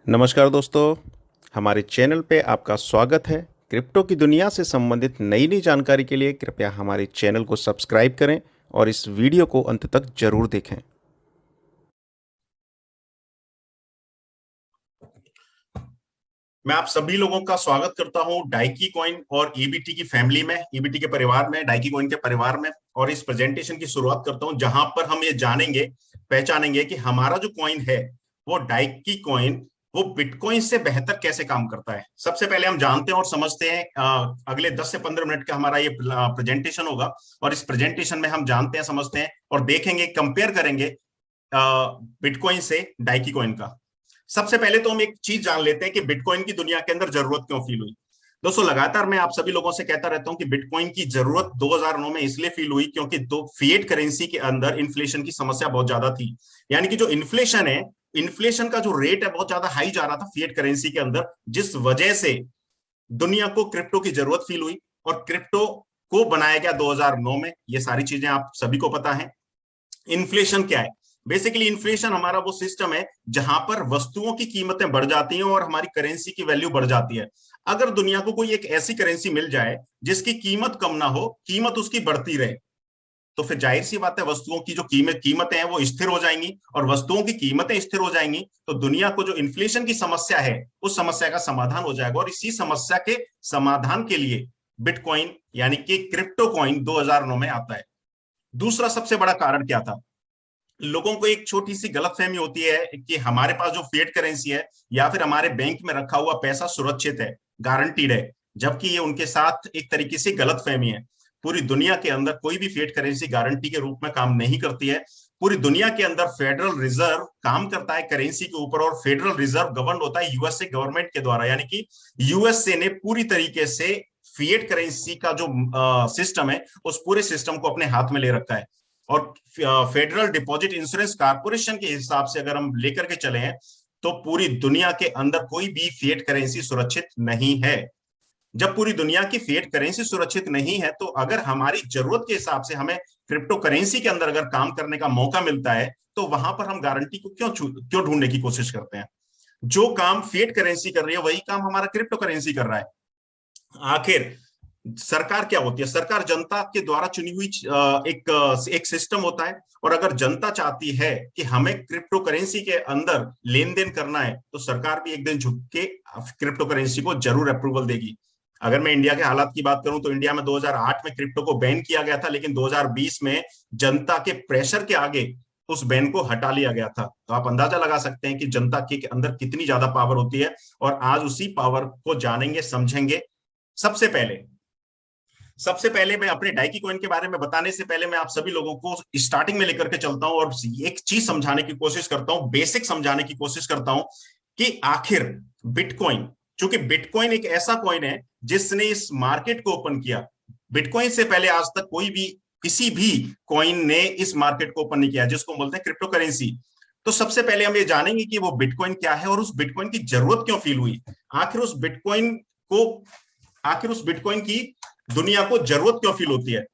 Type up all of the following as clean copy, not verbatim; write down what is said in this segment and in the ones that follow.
नमस्कार दोस्तों, हमारे चैनल पे आपका स्वागत है। क्रिप्टो की दुनिया से संबंधित नई नई जानकारी के लिए कृपया हमारे चैनल को सब्सक्राइब करें और इस वीडियो को अंत तक जरूर देखें। मैं आप सभी लोगों का स्वागत करता हूं डाइकी कॉइन और ईबीटी की फैमिली में, ईबीटी के परिवार में, डाइकी कॉइन के परिवार में। और इस प्रेजेंटेशन की शुरुआत करता हूं जहां पर हम ये जानेंगे, पहचानेंगे कि हमारा जो कॉइन है वो डाइकी कॉइन वो बिटकॉइन से बेहतर कैसे काम करता है। सबसे पहले हम जानते हैं और समझते हैं। अगले 10 से 15 मिनट का हमारा ये प्रेजेंटेशन होगा और इस प्रेजेंटेशन में हम जानते हैं, समझते हैं और देखेंगे, कंपेयर करेंगे बिटकॉइन से डाइकी कॉइन का। सबसे पहले तो हम एक चीज जान लेते हैं कि बिटकॉइन की दुनिया के अंदर जरूरत क्यों फील हुई। दोस्तों, लगातार मैं आप सभी लोगों से कहता रहता हूं कि बिटकॉइन की जरूरत 2009 में इसलिए फील हुई क्योंकि दो फिएट करेंसी के अंदर इन्फ्लेशन की समस्या बहुत ज्यादा थी। यानी कि जो इन्फ्लेशन है, इन्फ्लेशन का जो रेट है बहुत ज्यादा हाई जा रहा था फिएट करेंसी के अंदर, जिस वजह से दुनिया को क्रिप्टो की जरूरत फील हुई और क्रिप्टो को बनाया गया 2009 में। ये सारी चीजें आप सभी को पता है। इन्फ्लेशन क्या है? बेसिकली इन्फ्लेशन हमारा वो सिस्टम है जहां पर वस्तुओं की कीमतें बढ़ जाती हैं और हमारी करेंसी की वैल्यू बढ़ जाती है। अगर दुनिया को कोई एक ऐसी करेंसी मिल जाए जिसकी कीमत कम ना हो, कीमत उसकी बढ़ती रहे, तो फिर जाहिर सी बात है वस्तुओं की जो कीमतें हैं वो स्थिर हो जाएंगी। और वस्तुओं की कीमतें स्थिर हो जाएंगी तो दुनिया को जो इन्फ्लेशन की समस्या है उस समस्या का समाधान हो जाएगा। और इसी समस्या के समाधान के लिए बिटकॉइन यानी कि क्रिप्टो कॉइन 2009 में आता है। दूसरा सबसे बड़ा कारण क्या था? लोगों को एक छोटी सी गलतफहमी होती है कि हमारे पास जो फिएट करेंसी है या फिर हमारे बैंक में रखा हुआ पैसा सुरक्षित है, गारंटीड है, जबकि ये उनके साथ एक तरीके से गलतफहमी है। पूरी दुनिया के अंदर कोई भी फिएट करेंसी गारंटी के रूप में काम नहीं करती है। पूरी दुनिया के अंदर फेडरल रिजर्व काम करता है करेंसी के ऊपर और फेडरल रिजर्व गवर्न होता है यूएसए गवर्नमेंट के द्वारा। यानी कि यूएसए ने पूरी तरीके से फिएट करेंसी का जो सिस्टम है उस पूरे सिस्टम को अपने हाथ में ले रखा है। और फेडरल डिपॉजिट इंश्योरेंस कॉर्पोरेशन के हिसाब से अगर हम लेकर के चले हैं तो पूरी दुनिया के अंदर कोई भी फिएट करेंसी सुरक्षित नहीं है। जब पूरी दुनिया की फिएट करेंसी सुरक्षित नहीं है तो अगर हमारी जरूरत के हिसाब से हमें क्रिप्टो करेंसी के अंदर अगर काम करने का मौका मिलता है तो वहां पर हम गारंटी को क्यों ढूंढने की कोशिश करते हैं? जो काम फिएट करेंसी कर रही है वही काम हमारा क्रिप्टो करेंसी कर रहा है। आखिर सरकार क्या होती है? सरकार जनता के द्वारा चुनी हुई एक सिस्टम होता है। और अगर जनता चाहती है कि हमें क्रिप्टो करेंसी के अंदर लेन देन करना है तो सरकार भी एक दिन झुक के क्रिप्टो करेंसी को जरूर अप्रूवल देगी। अगर मैं इंडिया के हालात की बात करूं तो इंडिया में 2008 में क्रिप्टो को बैन किया गया था, लेकिन 2020 में जनता के प्रेशर के आगे उस बैन को हटा लिया गया था। तो आप अंदाजा लगा सकते हैं कि जनता के अंदर कितनी ज्यादा पावर होती है। और आज उसी पावर को जानेंगे, समझेंगे। सबसे पहले मैं अपने डाइकी कॉइन के बारे में बताने से पहले मैं आप सभी लोगों को स्टार्टिंग में लेकर के चलता हूं और एक चीज समझाने की कोशिश करता हूं, बेसिक समझाने की कोशिश करता हूं कि आखिर बिटकॉइन, चूंकि बिटकॉइन एक ऐसा कॉइन है जिसने इस मार्केट को ओपन किया। बिटकॉइन से पहले आज तक कोई भी किसी भी कॉइन ने इस मार्केट को ओपन नहीं किया जिसको बोलते हैं क्रिप्टो करेंसी। तो सबसे पहले हम ये जानेंगे कि वो बिटकॉइन क्या है और उस बिटकॉइन की जरूरत क्यों फील हुई। आखिर उस बिटकॉइन की दुनिया को जरूरत क्यों फील होती है।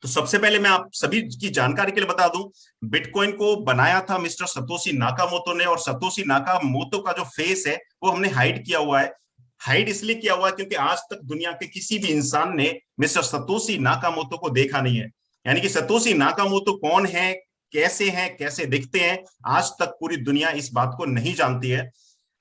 तो सबसे पहले मैं आप सभी की जानकारी के लिए बता दूं, बिटकॉइन को बनाया था मिस्टर सतोशी नाकामोतो ने। और सतोशी नाकामोतो का जो फेस है वो हमने हाइड किया हुआ है। हाइड इसलिए किया हुआ है क्योंकि आज तक दुनिया के किसी भी इंसान ने मिस्टर सतोशी नाकामोतो को देखा नहीं है। यानी कि सतोशी नाकामोतो कौन है, कैसे हैं, कैसे दिखते हैं, आज तक पूरी दुनिया इस बात को नहीं जानती है।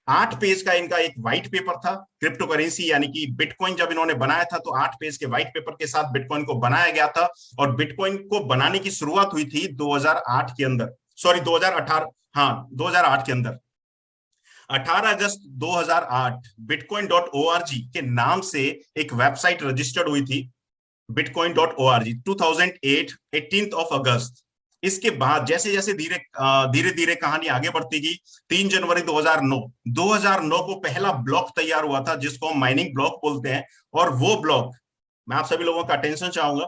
8 पेज का इनका एक व्हाइट पेपर था क्रिप्टो करेंसी यानी कि बिटकॉइन जब इन्होंने बनाया था तो 8 पेज के व्हाइट पेपर के साथ बिटकॉइन को बनाया गया था। और बिटकॉइन को बनाने की शुरुआत हुई थी 2008 के अंदर, सॉरी 2018, हाँ 2008 के अंदर। 18 अगस्त 2008 bitcoin.org के नाम से एक वेबसाइट रजिस्टर्ड हुई थी, bitcoin.org 2008 18 अगस्त। इसके बाद जैसे जैसे धीरे धीरे कहानी आगे बढ़ती गई, 3 जनवरी 2009 को पहला ब्लॉक तैयार हुआ था जिसको हम माइनिंग ब्लॉक बोलते हैं। और वो ब्लॉक, मैं आप सभी लोगों का अटेंशन चाहूंगा,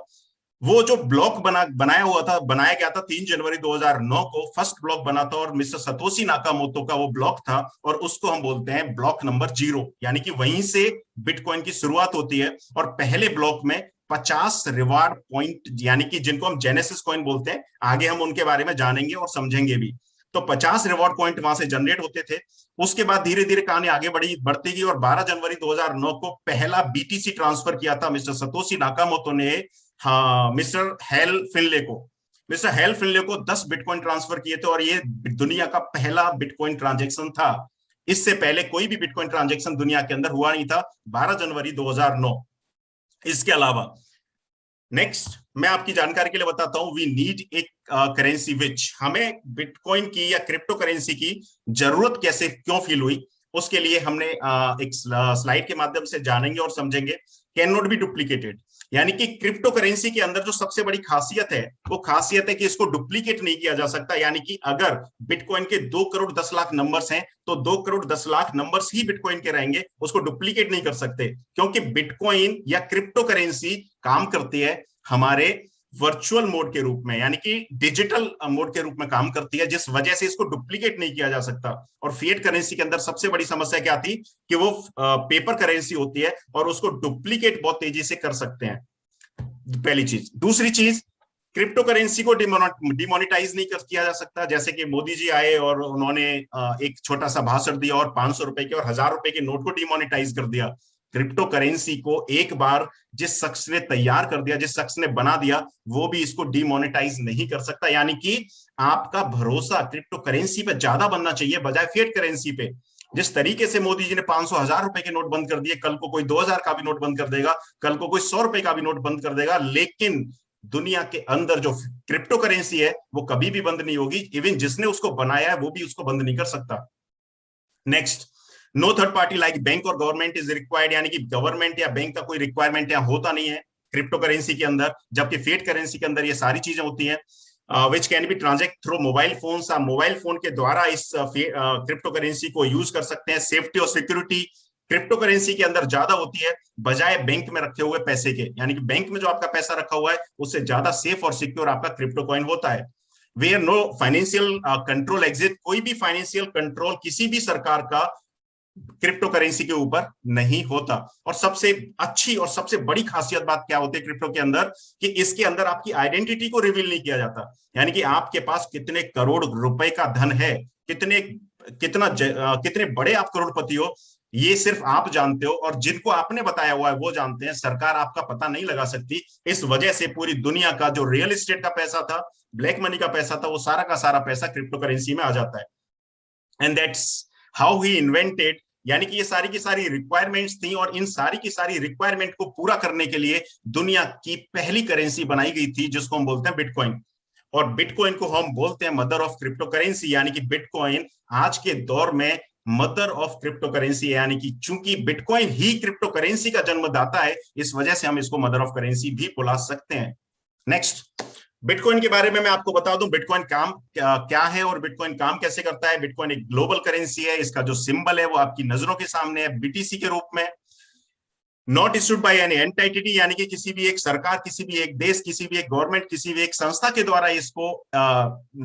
वो जो ब्लॉक बनाया गया था 3 जनवरी 2009 को फर्स्ट ब्लॉक बना था और मिस्टर सतोशी नाकामोतो का वो ब्लॉक था। और उसको हम बोलते हैं ब्लॉक नंबर 0, यानी कि वहीं से बिटकॉइन की शुरुआत होती है। और पहले ब्लॉक में 50 रिवार्ड पॉइंट, यानी कि जिनको हम जेनेसिस कॉइन बोलते हैं, आगे हम उनके बारे में जानेंगे और समझेंगे भी। तो 50 रिवॉर्ड पॉइंट वहां से जनरेट होते थे। उसके बाद धीरे धीरे कहानी आगे बढ़ती गई और 12 जनवरी 2009 को पहला बीटीसी ट्रांसफर किया था मिस्टर सतोशी नाकामोटो ने, हाँ, मिस्टर हेल फिनले को 10 बिटकॉइन ट्रांसफर किए थे और ये दुनिया का पहला बिटकॉइन ट्रांजेक्शन था। इससे पहले कोई भी बिटकॉइन ट्रांजेक्शन दुनिया के अंदर हुआ नहीं था, 12 जनवरी 2009। इसके अलावा नेक्स्ट मैं आपकी जानकारी के लिए बताता हूं, वी नीड एक करेंसी विच, हमें बिटकॉइन की या क्रिप्टो करेंसी की जरूरत कैसे क्यों फील हुई, उसके लिए हमने एक स्लाइड के माध्यम से जानेंगे और समझेंगे। कैन नॉट बी डुप्लीकेटेड, यानी कि क्रिप्टो करेंसी के अंदर जो सबसे बड़ी खासियत है वो खासियत है कि इसको डुप्लीकेट नहीं किया जा सकता। यानी कि अगर बिटकॉइन के 2 करोड़ 10 लाख नंबर्स हैं तो 2 करोड़ 10 लाख नंबर्स ही बिटकॉइन के रहेंगे, उसको डुप्लीकेट नहीं कर सकते, क्योंकि बिटकॉइन या क्रिप्टो करेंसी काम करती है हमारे वर्चुअल मोड के रूप में, यानी कि डिजिटल मोड के रूप में काम करती है, जिस वजह से इसको डुप्लीकेट नहीं किया जा सकता। और फिएट करेंसी के अंदर सबसे बड़ी समस्या क्या थी कि वो पेपर करेंसी होती है और उसको डुप्लीकेट बहुत तेजी से कर सकते हैं, पहली चीज। दूसरी चीज, क्रिप्टो करेंसी को डिमोनेटाइज नहीं किया जा सकता। जैसे कि मोदी जी आए और उन्होंने एक छोटा सा भाषण दिया और 500 रुपए के और 1000 रुपए के नोट को डिमोनेटाइज कर दिया। क्रिप्टो करेंसी को एक बार जिस शख्स ने तैयार कर दिया, जिस शख्स ने बना दिया, वो भी इसको डिमोनेटाइज नहीं कर सकता। यानी कि आपका भरोसा क्रिप्टो करेंसी पे ज्यादा बनना चाहिए बजाय फिएट करेंसी पे। जिस तरीके से मोदी जी ने 500 1000 रुपए के नोट बंद कर दिए, कल को कोई 2000 का भी नोट बंद कर देगा, कल को कोई 100 रुपए का भी नोट बंद कर देगा, लेकिन दुनिया के अंदर जो क्रिप्टो करेंसी है वो कभी भी बंद नहीं होगी। इवन जिसने उसको बनाया है वो भी उसको बंद नहीं कर सकता। Next, no third party like bank और गवर्नमेंट इज रिक्वायर्ड, यानी कि गवर्नमेंट या बैंक का कोई रिक्वायरमेंट यहां होता नहीं है क्रिप्टो करेंसी के अंदर, जबकि फिएट करेंसी के अंदर ये सारी चीजें होती हैं। Which can be ट्रांजेक्ट through mobile phone, आप मोबाइल फोन के द्वारा इस क्रिप्टो करेंसी को यूज कर सकते हैं। सेफ्टी और सिक्योरिटी क्रिप्टो करेंसी के अंदर ज्यादा होती है बजाय बैंक में रखे हुए पैसे के, यानी कि बैंक में जो आपका पैसा रखा हुआ है उससे ज्यादा सेफ और सिक्योर आपका क्रिप्टो कॉइन होता है। Where no financial control exist, कोई भी फाइनेंशियल कंट्रोल किसी भी सरकार का क्रिप्टो करेंसी के ऊपर नहीं होता। और सबसे अच्छी और सबसे बड़ी खासियत बात क्या होती है क्रिप्टो के अंदर, कि इसके अंदर आपकी आइडेंटिटी को रिवील नहीं किया जाता। यानी कि आपके पास कितने करोड़ रुपए का धन है, कितने बड़े आप करोड़पति हो, ये सिर्फ आप जानते हो और जिनको आपने बताया हुआ है वो जानते हैं। सरकार आपका पता नहीं लगा सकती। इस वजह से पूरी दुनिया का जो रियल एस्टेट का पैसा था, ब्लैक मनी का पैसा था, वो सारा का सारा पैसा क्रिप्टो करेंसी में आ जाता है। And that's how he invented, यानी कि ये सारी की सारी रिक्वायरमेंट्स थी और इन सारी की सारी रिक्वायरमेंट को पूरा करने के लिए दुनिया की पहली करेंसी बनाई गई थी, जिसको हम बोलते हैं बिटकॉइन। और बिटकॉइन को हम बोलते हैं मदर ऑफ क्रिप्टो करेंसी, यानी कि बिटकॉइन आज के दौर में मदर ऑफ क्रिप्टो करेंसी है। यानी कि चूंकि बिटकॉइन ही क्रिप्टो करेंसी का जन्मदाता है, इस वजह से हम इसको मदर ऑफ करेंसी भी बुला सकते हैं। नेक्स्ट, बिटकॉइन के बारे में मैं आपको बता दूं, बिटकॉइन काम क्या है और बिटकॉइन काम कैसे करता है। बिटकॉइन एक ग्लोबल करेंसी है, इसका जो सिंबल है वो आपकी नजरों के सामने है, बीटीसी के रूप में। Not issued by any entity, यानी कि किसी भी एक सरकार, किसी भी एक देश, किसी भी एक गवर्नमेंट, किसी भी एक संस्था के द्वारा इसको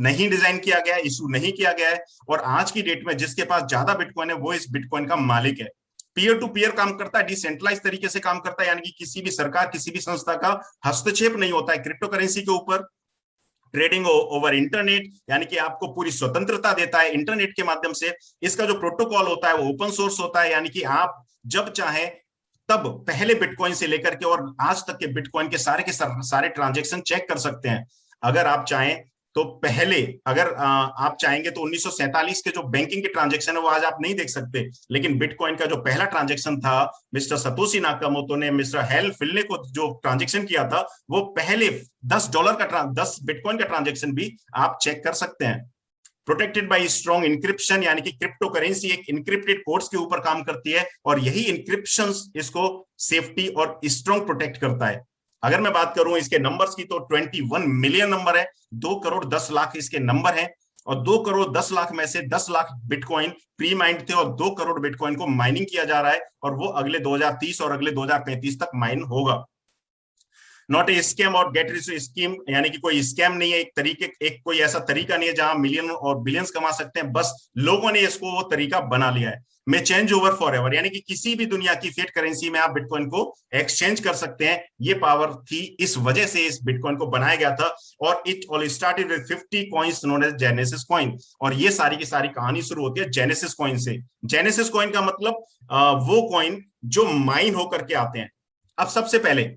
नहीं डिजाइन किया गया, इशू नहीं किया गया है। और आज की डेट में जिसके पास ज्यादा बिटकॉइन है वो इस बिटकॉइन का मालिक है। पीयर टू पीयर काम करता है, डिसेंट्रलाइज तरीके से काम करता है, यानी कि किसी भी सरकार, किसी भी संस्था का हस्तक्षेप नहीं होता है क्रिप्टो करेंसी के ऊपर। ट्रेडिंग ओवर इंटरनेट, यानी कि आपको पूरी स्वतंत्रता देता है इंटरनेट के माध्यम से। इसका जो प्रोटोकॉल होता है वो ओपन सोर्स होता है, यानी कि आप जब चाहें तब पहले बिटकॉइन से लेकर के और आज तक के बिटकॉइन के सारे ट्रांजेक्शन चेक कर सकते हैं। अगर आप चाहें तो पहले, अगर आप चाहेंगे तो 1947 के जो बैंकिंग के ट्रांजेक्शन है वो आज आप नहीं देख सकते, लेकिन बिटकॉइन का जो पहला ट्रांजेक्शन था, मिस्टर सतोशी नाकामोटो ने मिस्टर हेल फिनले को जो ट्रांजेक्शन किया था, वो पहले $10 बिटकॉइन का ट्रांजेक्शन भी आप चेक कर सकते हैं। प्रोटेक्टेड बाय स्ट्रॉन्ग इंक्रिप्शन, यानी कि क्रिप्टो करेंसी एक इंक्रिप्टेड कोड्स के ऊपर काम करती है और यही इंक्रिप्शन इसको सेफ्टी और स्ट्रॉन्ग प्रोटेक्ट करता है। अगर मैं बात करूं इसके नंबर्स की तो 21 मिलियन नंबर है, 2 करोड़ 10 लाख इसके नंबर हैं और 2 करोड़ 10 लाख में से 10 लाख बिटकॉइन प्री माइंड थे और 2 करोड़ बिटकॉइन को माइनिंग किया जा रहा है और वो अगले 2030 और अगले 2035 तक माइन होगा। नॉट ए स्कैम और गेट रिच स्कीम, यानी कि कोई स्कैम नहीं है, कोई ऐसा तरीका नहीं है जहां मिलियन और बिलियंस कमा सकते हैं, बस लोगों ने इसको वो तरीका बना लिया है। में चेंज ओवर फॉर एवर, यानी कि किसी भी दुनिया की फिएट करेंसी में आप बिटकॉइन को एक्सचेंज कर सकते हैं। ये पावर थी, इस वजह से इस बिटकॉइन को बनाया गया था। और it all started with 50 coins known as genesis coin. और ये सारी की सारी कहानी शुरू होती है जेनेसिस कॉइन से। जेनेसिस कॉइन का मतलब वो कॉइन जो माइन होकर के आते हैं। अब सबसे पहले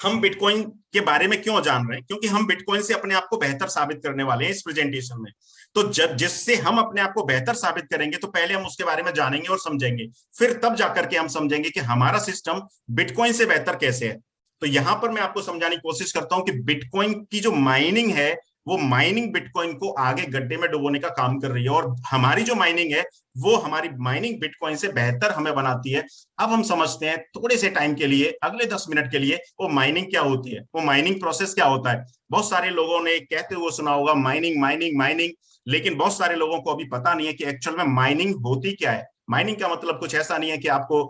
हम बिटकॉइन के बारे में क्यों जान रहे हैं? क्योंकि हम बिटकॉइन से अपने आप को बेहतर साबित करने वाले हैं इस प्रेजेंटेशन में। तो जब जिससे हम अपने आप को बेहतर साबित करेंगे, तो पहले हम उसके बारे में जानेंगे और समझेंगे, फिर तब जाकर के हम समझेंगे कि हमारा सिस्टम बिटकॉइन से बेहतर कैसे है। तो यहां पर मैं आपको समझाने की कोशिश करता हूं कि बिटकॉइन की जो माइनिंग है, वो माइनिंग बिटकॉइन को आगे गड्ढे में डुबोने का काम कर रही है, और हमारी जो माइनिंग है वो हमारी माइनिंग बिटकॉइन से बेहतर हमें बनाती है। अब हम समझते हैं थोड़े से टाइम के लिए, अगले 10 मिनट के लिए, वो माइनिंग क्या होती है, वो माइनिंग प्रोसेस क्या होता है। बहुत सारे लोगों ने कहते हुए सुना होगा माइनिंग माइनिंग माइनिंग, लेकिन बहुत सारे लोगों को अभी पता नहीं है कि एक्चुअल में माइनिंग होती क्या है। माइनिंग का मतलब कुछ ऐसा नहीं है कि आपको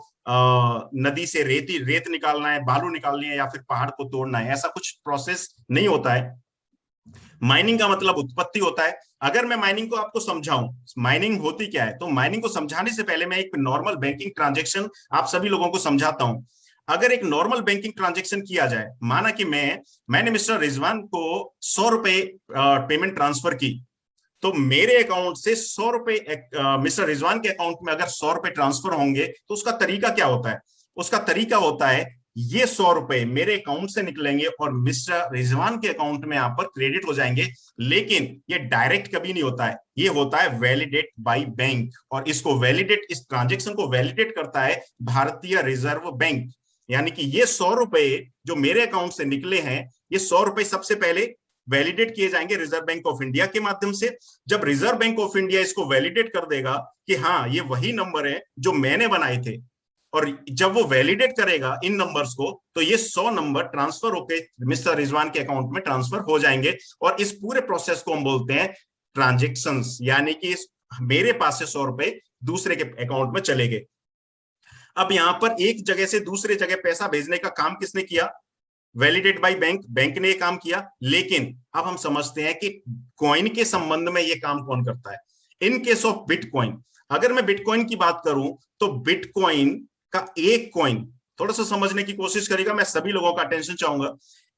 नदी से रेत निकालना है, बालू निकालनी है, या फिर पहाड़ को तोड़ना है। ऐसा कुछ प्रोसेस नहीं होता है। माइनिंग का मतलब उत्पत्ति होता है। अगर मैं माइनिंग को आपको समझाऊं, माइनिंग होती क्या है, तो माइनिंग को समझाने से पहले मैं एक नॉर्मल बैंकिंग ट्रांजैक्शन आप सभी लोगों को समझाता हूं। अगर एक नॉर्मल बैंकिंग ट्रांजैक्शन किया जाए, माना कि मैंने मिस्टर रिजवान को 100 रुपए पेमेंट ट्रांसफर की, तो मेरे अकाउंट से 100 रुपए मिस्टर रिजवान के अकाउंट में अगर 100 रुपए ट्रांसफर होंगे, तो उसका तरीका क्या होता है? उसका तरीका होता है, ये 100 रुपए मेरे अकाउंट से निकलेंगे और मिस्टर रिजवान के अकाउंट में यहां पर क्रेडिट हो जाएंगे। लेकिन ये डायरेक्ट कभी नहीं होता है, ये होता है वैलिडेट बाय बैंक। और इसको वैलिडेट, इस ट्रांजेक्शन को वैलिडेट करता है भारतीय रिजर्व बैंक। यानी कि ये 100 रुपए जो मेरे अकाउंट से निकले हैं, ये 100 रुपए सबसे पहले वैलिडेट किए जाएंगे रिजर्व बैंक ऑफ इंडिया के माध्यम से। जब रिजर्व बैंक ऑफ इंडिया इसको वैलिडेट कर देगा कि हाँ ये वही नंबर है जो मैंने बनाए थे, और जब वो वैलिडेट करेगा इन नंबर्स को, तो ये 100 नंबर ट्रांसफर होके मिस्टर रिजवान के अकाउंट में ट्रांसफर हो जाएंगे। और इस पूरे प्रोसेस को हम बोलते हैं ट्रांजेक्शंस, यानी कि मेरे पास से 100 रुपए दूसरे के अकाउंट में चले गए। अब यहां पर एक जगह से दूसरे जगह पैसा भेजने का काम किसने किया? वैलिडेट बाय बैंक, बैंक ने ये काम किया। लेकिन अब हम समझते हैं कि कॉइन के संबंध में ये काम कौन करता है। इन केस ऑफ बिटकॉइन, अगर मैं बिटकॉइन की बात करूं, तो बिटकॉइन का एक कॉइन, थोड़ा सा समझने की कोशिश करेगा, मैं सभी लोगों का अटेंशन चाहूंगा।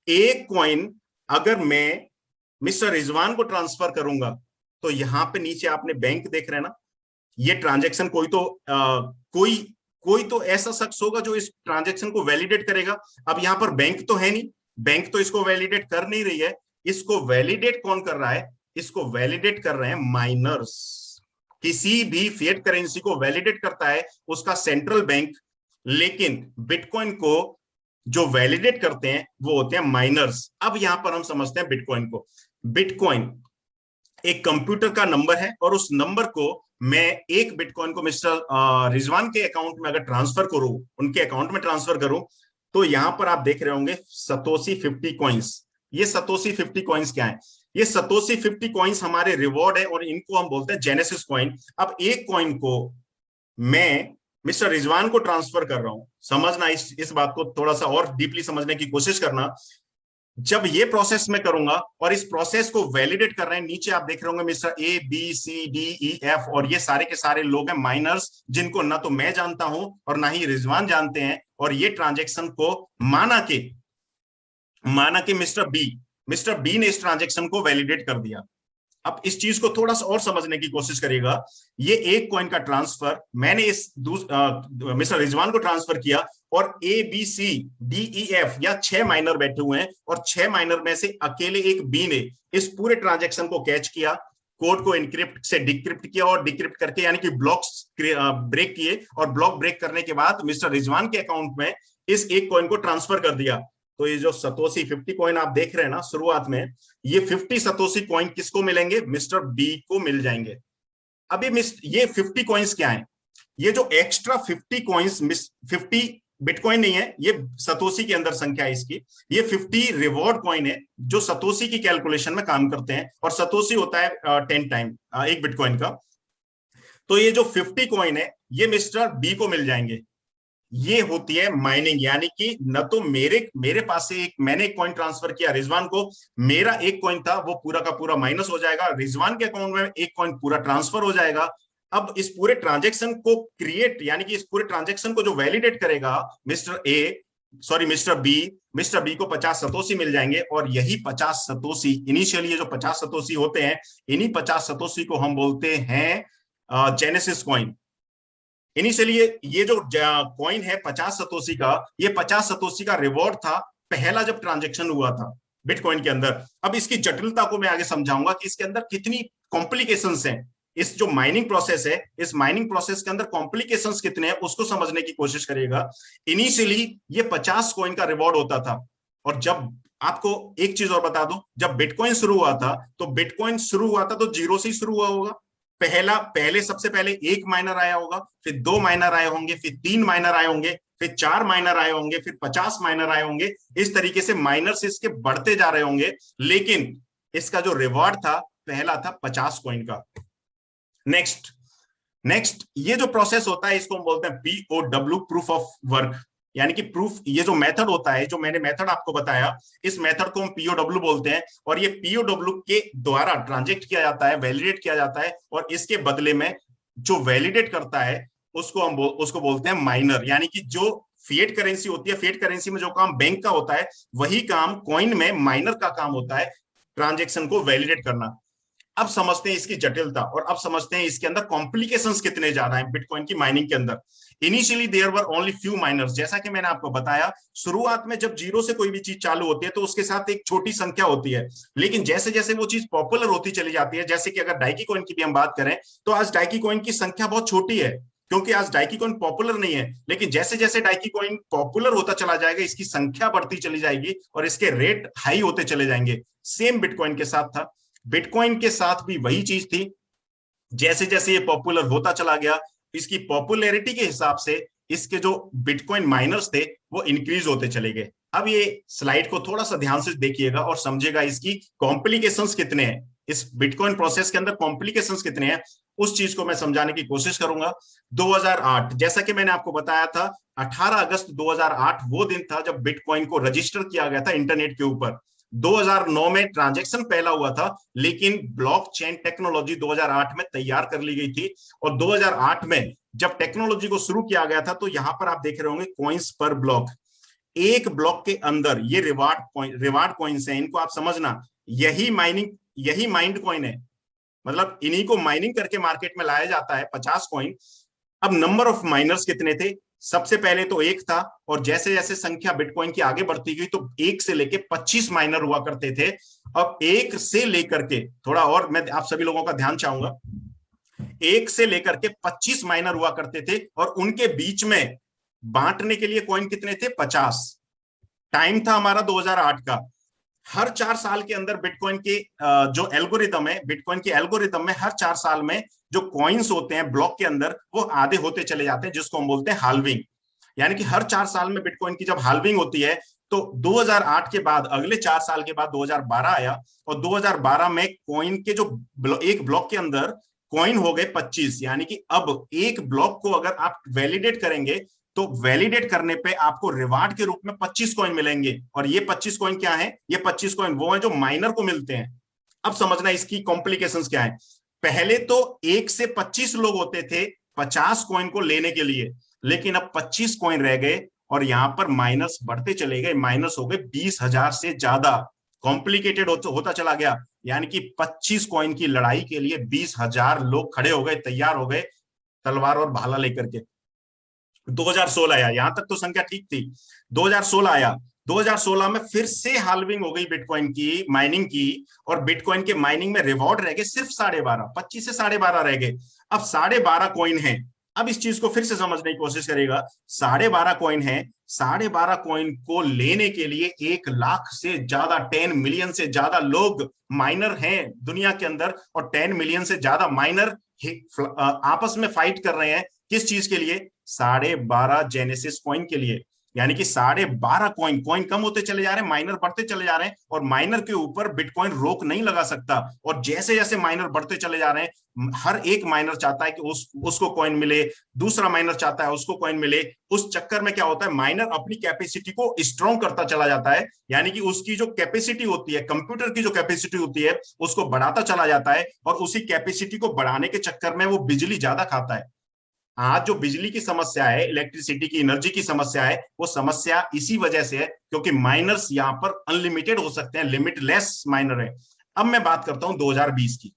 एक कॉइन अगर मैं मिस्टर रिजवान को ट्रांसफर करूंगा, तो यहां पे नीचे आपने बैंक देख रहे हैं ना, ये ट्रांजेक्शन कोई तो ऐसा शख्स होगा जो इस ट्रांजेक्शन को वैलिडेट करेगा। अब यहां पर बैंक तो है नहीं, बैंक तो इसको वैलिडेट कर नहीं रही है। इसको वैलिडेट कौन कर रहा है? इसको वैलिडेट कर रहे हैं माइनर्स। किसी भी फिएट करेंसी को वैलिडेट करता है उसका सेंट्रल बैंक, लेकिन बिटकॉइन को जो वैलिडेट करते हैं वो होते हैं माइनर्स। अब यहां पर हम समझते हैं बिटकॉइन को। बिटकॉइन एक कंप्यूटर का नंबर है, और उस नंबर को मैं एक बिटकॉइन को मिस्टर रिजवान के अकाउंट में अगर ट्रांसफर करूं, उनके अकाउंट में ट्रांसफर करूं, तो यहां पर आप देख रहे होंगे सतोशी 50 कॉइन्स। ये सतोशी 50 कॉइन्स क्या है? ये सतोशी 50 कॉइन्स हमारे रिवॉर्ड है, और इनको हम बोलते हैं जेनेसिस कॉइन। अब एक कॉइन को मैं मिस्टर रिजवान को ट्रांसफर कर रहा हूं। समझना, इस बात को थोड़ा सा और डीपली समझने की कोशिश करना। जब ये प्रोसेस में करूंगा और इस प्रोसेस को वैलिडेट कर रहे हैं, नीचे आप देख रहे होंगे mister A B C D E F, और ये सारे के सारे लोग हैं माइनर्स, जिनको ना तो मैं जानता हूं और ना ही रिजवान जानते हैं। और ये ट्रांजेक्शन को माना कि मिस्टर बी ने इस ट्रांजेक्शन को वैलिडेट कर दिया। अब इस चीज को थोड़ा सा और समझने की कोशिश करिएगा। ये एक कॉइन का ट्रांसफर मैंने इस मिस्टर रिजवान को ट्रांसफर किया, और A B C D E F या 6 माइनर बैठे हुए हैं, और 6 माइनर में से अकेले एक बी ने इस पूरे ट्रांजेक्शन को कैच किया, कोड को इनक्रिप्ट से डिक्रिप्ट किया, और डिक्रिप्ट करके यानी कि ब्लॉक्स ब्रेक किए, और ब्लॉक ब्रेक करने के बाद मिस्टर रिजवान के अकाउंट में इस एक कॉइन को ट्रांसफर कर दिया। तो ये जो सतोशी 50 कॉइन आप देख रहे हैं ना शुरुआत में, ये 50 सतोशी कॉइन किसको मिलेंगे? मिस्टर बी को मिल जाएंगे। अभी ये 50 कॉइन्स क्या है? ये जो एक्स्ट्रा 50 कॉइन्स, 50 बिटकॉइन नहीं है, ये सतोशी के अंदर संख्या है इसकी। ये 50 रिवॉर्ड कॉइन है जो सतोशी की कैलकुलेशन में काम करते हैं, और सतोशी होता है 10 टाइम एक बिटकॉइन का। तो ये जो 50 कॉइन है ये मिस्टर बी को मिल जाएंगे। ये होती है माइनिंग, यानी कि न तो मेरे पास से मैंने एक कॉइन ट्रांसफर किया रिजवान को, मेरा एक कॉइन था वो पूरा का पूरा माइनस हो जाएगा, रिजवान के अकाउंट में एक कॉइन पूरा ट्रांसफर हो जाएगा। अब इस पूरे ट्रांजेक्शन को क्रिएट, यानी कि इस पूरे ट्रांजेक्शन को जो वैलिडेट करेगा मिस्टर बी को 50 सतोशी मिल जाएंगे, और यही 50 सतोशी, इनिशियली ये जो 50 सतोशी होते हैं, इन्हीं 50 सतोशी को हम बोलते हैं जेनेसिस कॉइन। इनिशियली ये जो कॉइन है 50 सतोशी का, ये 50 सतोशी का रिवॉर्ड था पहला जब ट्रांजेक्शन हुआ था बिटकॉइन के अंदर। अब इसकी जटिलता को मैं आगे समझाऊंगा कि इसके अंदर कितनी कॉम्प्लिकेशंस हैं। इस जो माइनिंग प्रोसेस है, इस माइनिंग प्रोसेस के अंदर कॉम्प्लिकेशंस कितने हैं उसको समझने की कोशिश करिएगा। इनिशियली ये 50 कॉइन का रिवॉर्ड होता था, और जब आपको एक चीज और बता दूं, जब बिटकॉइन शुरू हुआ था तो बिटकॉइन शुरू हुआ था तो जीरो से ही शुरू हुआ होगा। पहले सबसे पहले एक माइनर आया होगा, फिर 2 माइनर आए होंगे, फिर 3 माइनर आए होंगे, फिर 4 माइनर आए होंगे, फिर 50 माइनर आए होंगे। इस तरीके से माइनर्स इसके बढ़ते जा रहे होंगे, लेकिन इसका जो रिवॉर्ड था पहला था 50 कॉइन का। नेक्स्ट ये जो प्रोसेस होता है इसको हम बोलते हैं POW, प्रूफ ऑफ वर्क, यानी कि प्रूफ, ये जो मेथड होता है, जो मैंने मेथड आपको बताया, इस मेथड को हम POW बोलते हैं। और ये POW के द्वारा ट्रांजेक्ट किया जाता है, वैलिडेट किया जाता है, और इसके बदले में जो वैलिडेट करता है उसको बोलते हैं माइनर। यानी कि जो फिएट करेंसी होती है, फिएट करेंसी में जो काम बैंक का होता है, वही काम कॉइन में माइनर का काम होता है, ट्रांजेक्शन को वैलिडेट करना। अब समझते हैं इसकी जटिलता, और अब समझते हैं इसके अंदर कॉम्प्लिकेशंस कितने ज्यादा हैं बिटकॉइन की माइनिंग के अंदर। Initially there were only few miners, जैसा कि मैंने आपको बताया, शुरुआत में जब जीरो से कोई भी चीज चालू होती है तो उसके साथ एक छोटी संख्या होती है, लेकिन जैसे जैसे वो चीज पॉपुलर होती चली जाती है, जैसे कि अगर डाइकी कॉइन की भी हम बात करें तो आज डाइकी कॉइन की संख्या बहुत छोटी है, क्योंकि आज डाइकी कॉइन पॉपुलर नहीं है। लेकिन जैसे जैसे डाइकी कॉइन पॉपुलर होता चला जाएगा, इसकी संख्या बढ़ती चली जाएगी और इसके रेट हाई होते चले जाएंगे। सेम बिटकॉइन के साथ था, बिटकॉइन के साथ भी वही चीज थी। जैसे जैसे ये पॉपुलर होता चला गया, इसकी पॉपुलैरिटी के हिसाब से इसके जो बिटकॉइन माइनर्स थे वो इंक्रीज होते चले गए। अब ये स्लाइड को थोड़ा सा ध्यान से देखिएगा और समझिएगा इसकी कॉम्प्लिकेशंस कितने हैं, इस बिटकॉइन प्रोसेस के अंदर कॉम्प्लिकेशंस कितने हैं, उस चीज को मैं समझाने की कोशिश करूंगा। 2008, जैसा कि मैंने आपको बताया था, 18 अगस्त 2008 वो दिन था जब बिटकॉइन को रजिस्टर किया गया था इंटरनेट के ऊपर। 2009 में ट्रांजैक्शन पहला हुआ था, लेकिन ब्लॉकचेन टेक्नोलॉजी 2008 में तैयार कर ली गई थी। और 2008 में जब टेक्नोलॉजी को शुरू किया गया था तो यहां पर आप देख रहे होंगे कॉइन्स पर ब्लॉक, एक ब्लॉक के अंदर ये रिवार्ड कॉइन्स हैं, इनको आप समझना, यही माइंड कॉइन है, मतलब इन्हीं को माइनिंग करके मार्केट में लाया जाता है 50 कॉइन। अब नंबर ऑफ माइनर्स कितने थे? सबसे पहले तो एक था, और जैसे जैसे संख्या बिटकॉइन की आगे बढ़ती गई तो एक से लेके 25 माइनर हुआ करते थे। अब एक से लेकर के, थोड़ा और मैं आप सभी लोगों का ध्यान चाहूंगा, एक से लेकर के 25 माइनर हुआ करते थे, और उनके बीच में बांटने के लिए कॉइन कितने थे? 50। टाइम था हमारा 2008 का। हर 4 साल के अंदर बिटकॉइन के जो एल्गोरिदम है, बिटकॉइन के एल्गोरिदम में हर 4 साल में जो कॉइन्स होते हैं ब्लॉक के अंदर वो आधे होते चले जाते हैं, जिसको हम बोलते हैं हाल्विंग। यानी कि हर 4 साल में बिटकॉइन की जब हाल्विंग होती है तो 2008 के बाद अगले 4 साल के बाद 2012 आया, और 2012 में कॉइन के जो एक ब्लॉक के अंदर कॉइन हो गए 25। यानी कि अब एक ब्लॉक को अगर आप वैलिडेट करेंगे तो वैलिडेट करने पे आपको रिवार्ड के रूप में 25 कॉइन मिलेंगे। और ये 25 कॉइन क्या है? ये 25 कॉइन वो है जो माइनर को मिलते हैं। अब समझना इसकी कॉम्प्लिकेशंस क्या है। पहले तो 1 से 25 लोग होते थे 50 कॉइन को लेने के लिए, लेकिन अब 25 कॉइन रह गए, और यहां पर माइनस बढ़ते चले गए, माइनस हो गए 20,000 से ज्यादा। कॉम्प्लिकेटेड होता चला गया, यानी कि 25 कॉइन की लड़ाई के लिए 20,000 लोग खड़े हो गए, तैयार हो गए तलवार और भाला लेकर के। 2016 आया, यहां तक तो संख्या ठीक थी। 2016 आया, 2016 में फिर से हाल्विंग हो गई बिटकॉइन की माइनिंग की, और बिटकॉइन के माइनिंग में रिवॉर्ड रह गए सिर्फ 12.5, 25 से 12.5 रह गए। अब 12.5 कॉइन है। अब इस चीज को फिर से समझने की कोशिश करेगा। 12.5 कॉइन है, 12.5 कॉइन को लेने के लिए 1 लाख से ज्यादा, 10 मिलियन से ज्यादा लोग माइनर हैं दुनिया के अंदर, और 10 मिलियन से ज्यादा माइनर आपस में फाइट कर रहे हैं। किस चीज के लिए? 12.5 जेनेसिस कॉइन के लिए। यानी कि 12.5 कॉइन, कॉइन कम होते चले जा रहे हैं, माइनर बढ़ते चले जा रहे हैं, और माइनर के ऊपर बिटकॉइन रोक नहीं लगा सकता। और जैसे जैसे माइनर बढ़ते चले जा रहे हैं, हर एक माइनर चाहता है कि उसको कॉइन मिले, दूसरा माइनर चाहता है उसको कॉइन मिले। उस चक्कर में क्या होता है, माइनर अपनी कैपेसिटी को स्ट्रॉन्ग करता चला जाता है, यानी कि उसकी जो कैपेसिटी होती है, कंप्यूटर की जो कैपेसिटी होती है, उसको बढ़ाता चला जाता है, और उसी कैपेसिटी को बढ़ाने के चक्कर में वो बिजली ज्यादा खाता है। आज जो बिजली की समस्या है, इलेक्ट्रिसिटी की एनर्जी की समस्या है, वो समस्या इसी वजह से है क्योंकि माइनर्स यहां पर अनलिमिटेड हो सकते हैं, लिमिटलेस माइनर है। अब मैं बात करता हूं 2020 की।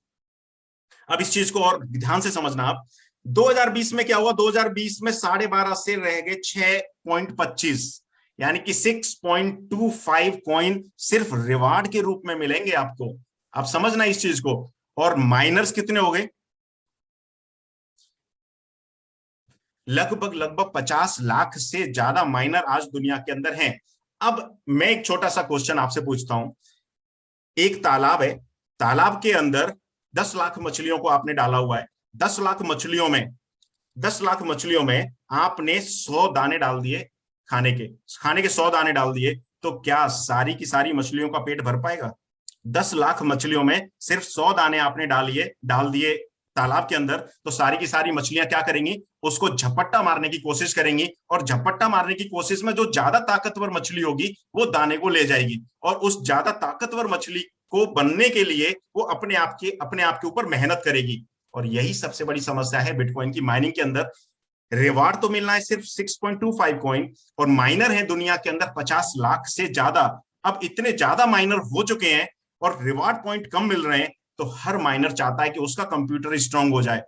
अब इस चीज को और ध्यान से समझना आप। 2020 में क्या हुआ, 2020 में 12.5 से रह गए 6.25, यानी कि 6.25 कॉइन सिर्फ रिवार्ड के रूप में मिलेंगे आपको। आप समझना इस चीज को। और माइनर्स कितने हो गए, लगभग लगभग 50 लाख से ज्यादा माइनर आज दुनिया के अंदर हैं। अब मैं एक छोटा सा क्वेश्चन आपसे पूछता हूं। एक तालाब है, तालाब के अंदर 10 लाख मछलियों को आपने डाला हुआ है। 10 लाख मछलियों में 10 लाख मछलियों में आपने 100 दाने डाल दिए, खाने के 100 दाने डाल दिए, तो क्या सारी की सारी मछलियों का पेट भर पाएगा? 10 लाख मछलियों में सिर्फ 100 दाने आपने डाल दिए तालाब के अंदर, तो सारी की सारी मछलियां क्या करेंगी, उसको झपट्टा मारने की कोशिश करेंगी, और झपट्टा मारने की कोशिश में जो ज्यादा ताकतवर मछली होगी वो दाने को ले जाएगी, और उस ज्यादा ताकतवर मछली को बनने के लिए वो अपने आप के ऊपर मेहनत करेगी। और यही सबसे बड़ी समस्या है बिटकॉइन की माइनिंग के अंदर। रिवार्ड तो मिलना है सिर्फ 6.25 कॉइन, और माइनर है दुनिया के अंदर 50 लाख से ज्यादा। अब इतने ज्यादा माइनर हो चुके हैं और रिवार्ड पॉइंट कम मिल रहे हैं, तो हर माइनर चाहता है कि उसका कंप्यूटर स्ट्रांग हो जाए,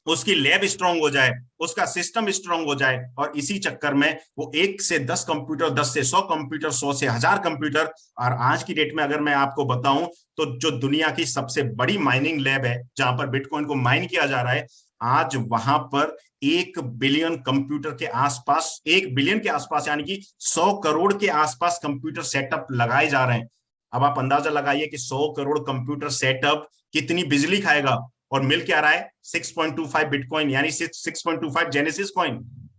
उसकी लैब स्ट्रांग हो जाए, उसका सिस्टम स्ट्रांग हो जाए, और इसी चक्कर में वो 1 से 10 कंप्यूटर, 10 से 100 कंप्यूटर, 100 से 1000 कंप्यूटर। और आज की डेट में अगर मैं आपको बताऊं, तो जो दुनिया की सबसे बड़ी माइनिंग लैब है जहां पर बिटकॉइन को माइन किया जा रहा है, आज वहां पर 1 बिलियन कंप्यूटर के आसपास, 1 बिलियन के आसपास, यानी कि 100 करोड़ के आसपास कंप्यूटर सेटअप लगाए जा रहे हैं। अब आप अंदाजा लगाइए कि 100 करोड़ कंप्यूटर सेटअप कितनी बिजली खाएगा, और मिल क्या रहा है 6.25 बिटकॉइन, यानी 6.25 जेनेसिस कॉइन।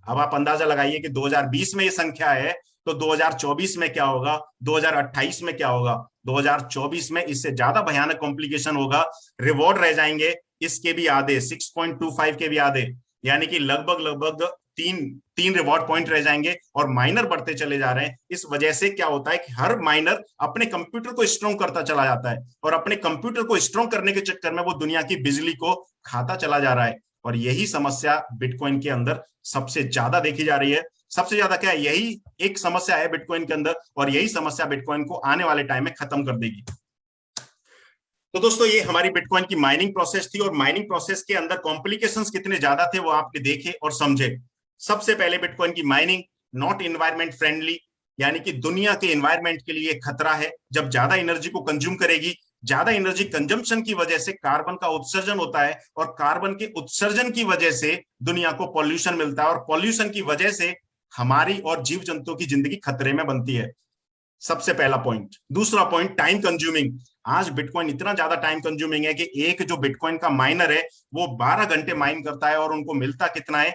अब आप अंदाजा लगाइए कि 2020 में ये संख्या है, तो 2024 में क्या होगा, 2028 में क्या होगा? 2024 में इससे ज्यादा भयानक कॉम्प्लिकेशन होगा। रिवॉर्ड रह जाएंगे इसके भी आधे, 6.25 के भी आधे, यानी कि लगभग लगभग तीन तीन रिवॉर्ड पॉइंट रह जाएंगे, और माइनर बढ़ते चले जा रहे हैं। इस वजह से क्या होता है कि हर माइनर अपने कंप्यूटर को स्ट्रॉन्ग करता चला जाता है, और अपने कंप्यूटर को स्ट्रॉन्ग करने के चक्कर में वो दुनिया की बिजली को खाता चला जा रहा है। और यही समस्या बिटकॉइन के अंदर सबसे ज्यादा देखी जा रही है। सबसे ज्यादा क्या है, यही एक समस्या है बिटकॉइन के अंदर, और यही समस्या बिटकॉइन को आने वाले टाइम में खत्म कर देगी। तो दोस्तों, ये हमारी बिटकॉइन की माइनिंग प्रोसेस थी, और माइनिंग प्रोसेस के अंदर कॉम्प्लिकेशंस कितने ज्यादा थे वो आपने देखे और समझे। सबसे पहले बिटकॉइन की माइनिंग नॉट इन्वायरमेंट फ्रेंडली, यानी कि दुनिया के एनवायरमेंट के लिए खतरा है। जब ज्यादा एनर्जी को कंज्यूम करेगी, ज्यादा एनर्जी कंजम्पशन की वजह से कार्बन का उत्सर्जन होता है, और कार्बन के उत्सर्जन की वजह से दुनिया को पॉल्यूशन मिलता है, और पॉल्यूशन की वजह से हमारी और जीव जंतुओं की जिंदगी खतरे में बनती है। सबसे पहला पॉइंट। दूसरा पॉइंट, टाइम कंज्यूमिंग। आज बिटकॉइन इतना ज्यादा टाइम कंज्यूमिंग है कि एक जो बिटकॉइन का माइनर है वो 12 घंटे माइन करता है, और उनको मिलता कितना है,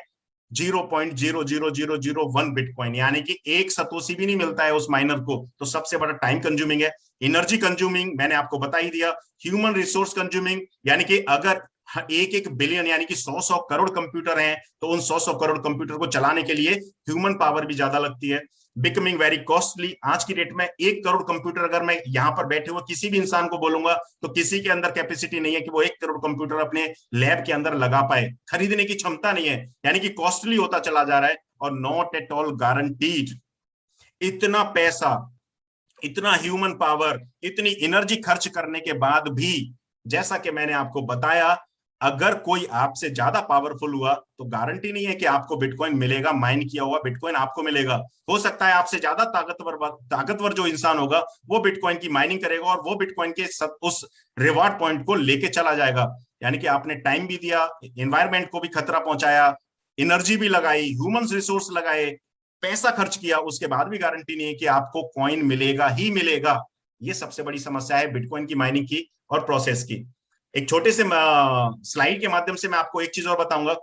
0.00001 बिटकॉइन, यानी कि एक सतोशी भी नहीं मिलता है उस माइनर को। तो सबसे बड़ा टाइम कंज्यूमिंग है। एनर्जी कंज्यूमिंग मैंने आपको बता ही दिया। ह्यूमन रिसोर्स कंज्यूमिंग, यानी कि अगर 1 बिलियन यानी कि 100 करोड़ कंप्यूटर हैं, तो उन 100 करोड़ कंप्यूटर को चलाने के लिए ह्यूमन पावर भी ज्यादा लगती है। Becoming very costly. आज की डेट में 1 करोड़ कंप्यूटर अगर मैं यहां पर बैठे हुए किसी भी इंसान को बोलूंगा, तो किसी के अंदर कैपेसिटी नहीं है कि वो 1 करोड़ कंप्यूटर अपने लैब के अंदर लगा पाए, खरीदने की क्षमता नहीं है, यानी कि कॉस्टली होता चला जा रहा है, और नॉट एट ऑल गारंटीड। इतना पैसा, इतना ह्यूमन पावर, इतनी एनर्जी खर्च करने के बाद भी, जैसा कि मैंने आपको बताया, अगर कोई आपसे ज्यादा पावरफुल हुआ तो गारंटी नहीं है कि आपको बिटकॉइन मिलेगा, माइन किया हुआ बिटकॉइन आपको मिलेगा। हो सकता है आपसे ज्यादा ताकतवर जो इंसान होगा वो बिटकॉइन की माइनिंग करेगा, और वो बिटकॉइन के उस रिवॉर्ड पॉइंट को लेके चला जाएगा। यानी कि आपने टाइम भी दिया, एनवायरमेंट को भी खतरा पहुंचाया, एनर्जी भी लगाई, ह्यूमन रिसोर्स लगाए, पैसा खर्च किया, उसके बाद भी गारंटी नहीं है कि आपको कॉइन मिलेगा ही मिलेगा। ये सबसे बड़ी समस्या है बिटकॉइन की माइनिंग की और प्रोसेस की। एक छोटे से स्लाइड के माध्यम से मैं आपको एक चीज और बताऊंगा।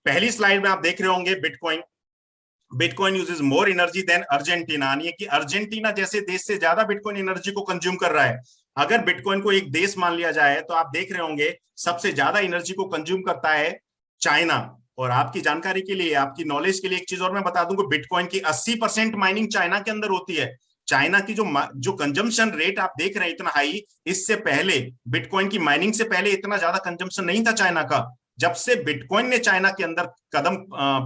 पहली स्लाइड में आप देख रहे होंगे bitcoin, bitcoin uses more energy than Argentina, यानी कि अर्जेंटीना जैसे देश से ज्यादा बिटकॉइन एनर्जी को कंज्यूम कर रहा है। अगर बिटकॉइन को एक देश मान लिया जाए तो आप देख रहे होंगे सबसे ज्यादा एनर्जी को कंज्यूम करता है चाइना। और आपकी जानकारी के लिए, आपकी नॉलेज के लिए एक चीज और मैं बता दूं कि बिटकॉइन की 80% माइनिंग चाइना के अंदर होती है। चाइना की जो कंजम्पशन रेट आप देख रहे हैं इतना हाई, इससे पहले बिटकॉइन की माइनिंग से पहले इतना ज्यादा कंजम्पशन नहीं था चाइना का। जब से बिटकॉइन ने चाइना के अंदर कदम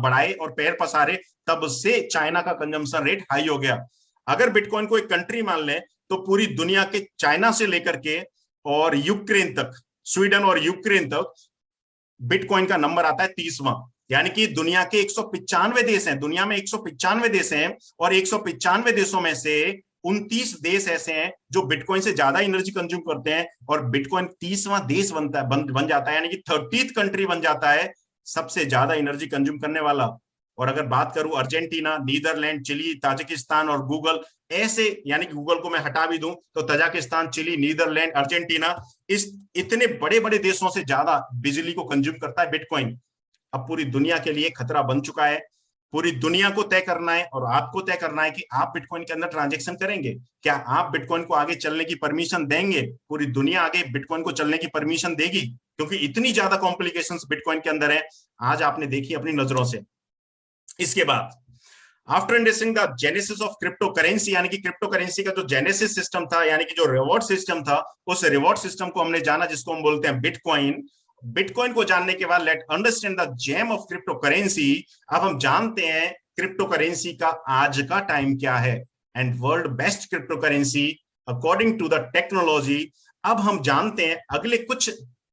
बढ़ाए और पैर पसारे, तब से चाइना का कंजम्पशन रेट हाई हो गया। अगर बिटकॉइन को एक कंट्री मान लें तो पूरी दुनिया के चाइना से लेकर के और यूक्रेन तक, स्वीडन और यूक्रेन तक बिटकॉइन का नंबर आता है 30वां। यानी कि दुनिया के 195 देश हैं, दुनिया में 195 देश हैं, और 195 देशों में से 29 देश ऐसे हैं जो बिटकॉइन से ज्यादा एनर्जी कंज्यूम करते हैं, और बिटकॉइन 30वां देश बन जाता है, यानी कि 30th कंट्री बन जाता है सबसे ज्यादा एनर्जी कंज्यूम करने वाला। और अगर बात करूं अर्जेंटीना, नीदरलैंड, चिली, ताजिकिस्तान और गूगल, ऐसे, यानी कि गूगल को मैं हटा भी दूं तो ताजिकिस्तान, चिली, नीदरलैंड, अर्जेंटीना, इस इतने बड़े बड़े देशों से ज्यादा बिजली को कंज्यूम करता है बिटकॉइन। अब पूरी दुनिया के लिए खतरा बन चुका है। पूरी दुनिया को तय करना है और आपको तय करना है कि आप बिटकॉइन के अंदर ट्रांजैक्शन करेंगे। क्या आप बिटकॉइन को आगे चलने की परमिशन देंगे? पूरी दुनिया आगे बिटकॉइन को चलने की परमिशन देगी? क्योंकि इतनी ज्यादा कॉम्प्लिकेशंस बिटकॉइन के अंदर है, आज आपने देखी अपनी नजरों से। इसके बाद after understanding the genesis of crypto currency, यानी कि क्रिप्टो करेंसी का जो जेनेसिस सिस्टम था, यानी कि जो रिवॉर्ड सिस्टम था, उस रिवॉर्ड सिस्टम को हमने जाना जिसको हम बोलते हैं बिटकॉइन। बिटकॉइन को जानने के बाद let understand the gem of crypto currency. अब हम जानते हैं क्रिप्टो करेंसी का आज का टाइम क्या है, and world best crypto currency according to the technology. अब हम जानते हैं अगले कुछ